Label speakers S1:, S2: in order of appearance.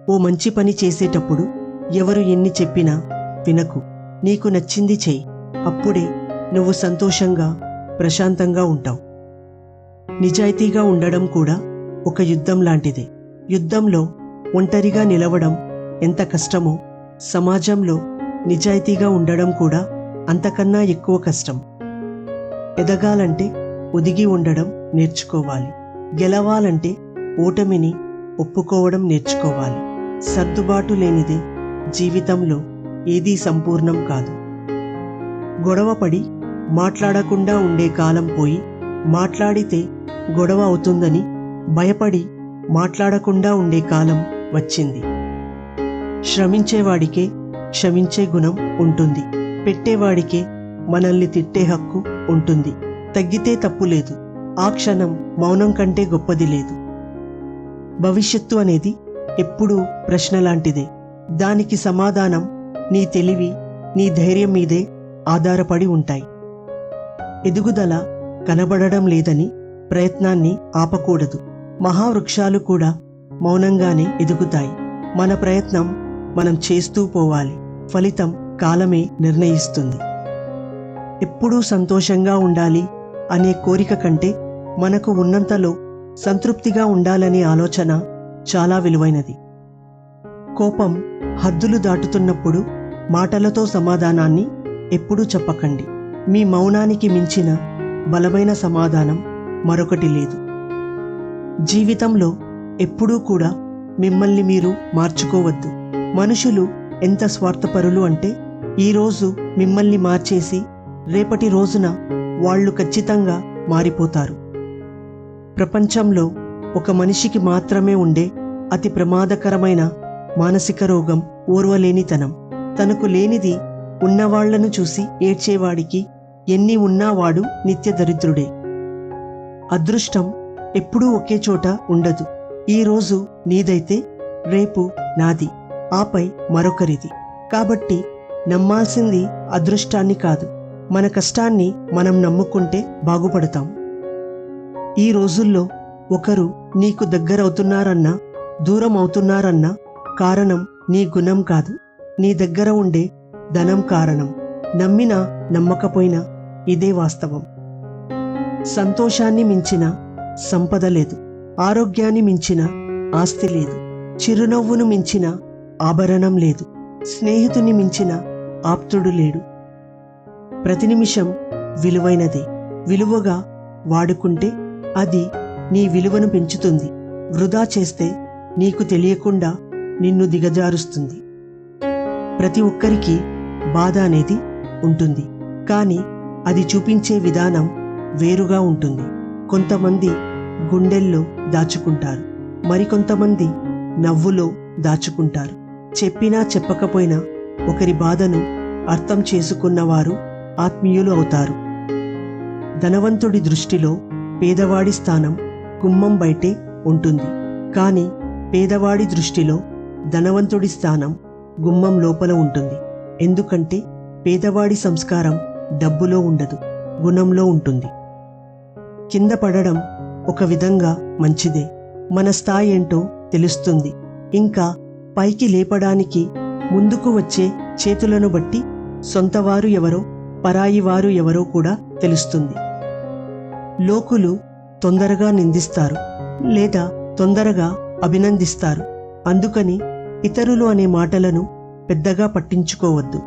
S1: ఓ మంచి పని చేసేటప్పుడు ఎవరు ఎన్ని చెప్పినా వినకు. నీకు నచ్చింది చెయ్యి. అప్పుడే నువ్వు సంతోషంగా, ప్రశాంతంగా ఉంటావు. నిజాయితీగా ఉండడం కూడా ఒక యుద్ధం లాంటిదే. యుద్ధంలో ఒంటరిగా నిలవడం ఎంత కష్టమో, సమాజంలో నిజాయితీగా ఉండడం కూడా అంతకన్నా ఎక్కువ కష్టం. ఎదగాలంటే ఒదిగి ఉండడం నేర్చుకోవాలి. గెలవాలంటే ఓటమిని ఒప్పుకోవడం నేర్చుకోవాలి. సర్దుబాటు లేనిదే జీవితంలో ఏదీ సంపూర్ణం కాదు. గొడవపడి మాట్లాడకుండా ఉండే కాలం పోయి, మాట్లాడితే గొడవ అవుతుందని భయపడి మాట్లాడకుండా ఉండే కాలం వచ్చింది. శ్రమించేవాడికే క్షమించే గుణం ఉంటుంది. పెట్టేవాడికే మనల్ని తిట్టే హక్కు ఉంటుంది. తగ్గితే తప్పు లేదు. ఆ క్షణం మౌనం కంటే గొప్పది లేదు. భవిష్యత్తు అనేది ఎప్పుడూ ప్రశ్న లాంటిదే. దానికి సమాధానం నీ తెలివి, నీ ధైర్యం మీదే ఆధారపడి ఉంటాయి. ఎదుగుదల కనబడడం లేదని ప్రయత్నాన్ని ఆపకూడదు. మహావృక్షాలు కూడా మౌనంగానే ఎదుగుతాయి. మన ప్రయత్నం మనం చేస్తూ పోవాలి. ఫలితం కాలమే నిర్ణయిస్తుంది. ఎప్పుడూ సంతోషంగా ఉండాలి అనే కోరిక కంటే మనకు ఉన్నంతలో సంతృప్తిగా ఉండాలనే ఆలోచన చాలా విలువైనది. కోపం హద్దులు దాటుతున్నప్పుడు మాటలతో సమాధానాన్ని ఎప్పుడూ చెప్పకండి. మీ మౌనానికి మించిన బలమైన సమాధానం మరొకటి లేదు. జీవితంలో ఎప్పుడూ కూడా మిమ్మల్ని మీరు మార్చుకోవద్దు. మనుషులు ఎంత స్వార్థపరులు అంటే, ఈరోజు మిమ్మల్ని మార్చేసి రేపటి రోజున వాళ్ళు ఖచ్చితంగా మారిపోతారు. ప్రపంచంలో ఒక మనిషికి మాత్రమే ఉండే అతి ప్రమాదకరమైన మానసిక రోగం ఓర్వలేనితనం. తనకు లేనిది ఉన్నవాళ్లను చూసి ఏడ్చేవాడికి ఎన్ని ఉన్నా వాడు నిత్య దరిద్రుడే. అదృష్టం ఎప్పుడూ ఒకే చోట ఉండదు. ఈరోజు నీదైతే రేపు నాది, ఆపై మరొకరిది. కాబట్టి నమ్మాల్సింది అదృష్టాన్ని కాదు, మన కష్టాన్ని మనం నమ్ముకుంటే బాగుపడతాం. ఈ రోజుల్లో ఒకరు నీకు దగ్గరవుతున్నారన్నా, దూరం అవుతున్నారన్నా కారణం నీ గుణం కాదు, నీ దగ్గర ఉండే ధనం కారణం. నమ్మినా నమ్మకపోయినా ఇదే వాస్తవం. సంతోషాన్ని మించిన సంపద లేదు. ఆరోగ్యాన్ని మించిన ఆస్తి లేదు. చిరునవ్వును మించిన ఆభరణం లేదు. స్నేహితుని మించిన ఆప్తుడు లేడు. ప్రతి నిమిషం విలువైనదే. విలువగా వాడుకుంటే అది నీ విలువను పెంచుతుంది. వృధా చేస్తే నీకు తెలియకుండా నిన్ను దిగజారుస్తుంది. ప్రతి ఒక్కరికి బాధ అనేది ఉంటుంది, కానీ అది చూపించే విధానం వేరుగా ఉంటుంది. కొంతమంది గుండెల్లో దాచుకుంటారు, మరికొంతమంది నవ్వులో దాచుకుంటారు. చెప్పినా చెప్పకపోయినా ఒకరి బాధను అర్థం చేసుకున్నవారు ఆత్మీయులు అవుతారు. ధనవంతుడి దృష్టిలో పేదవాడి స్థానం గుమ్మం బయటే ఉంటుంది, కానీ పేదవాడి దృష్టిలో ధనవంతుడి స్థానం గుమ్మం లోపల ఉంటుంది. ఎందుకంటే పేదవాడి సంస్కారం డబ్బులో ఉండదు, గుణంలో ఉంటుంది. కింద పడడం ఒక విధంగా మంచిదే. మన స్థాయి ఏంటో తెలుస్తుంది. ఇంకా పైకి లేపడానికి ముందుకు వచ్చే చేతులను బట్టి సొంతవారు ఎవరో పరాయి వారు ఎవరో కూడా తెలుస్తుంది. లోకులు తొందరగా నిందిస్తారు లేదా తొందరగా అభినందిస్తారు. అందుకని ఇతరులు అనే మాటలను పెద్దగా పట్టించుకోవద్దు.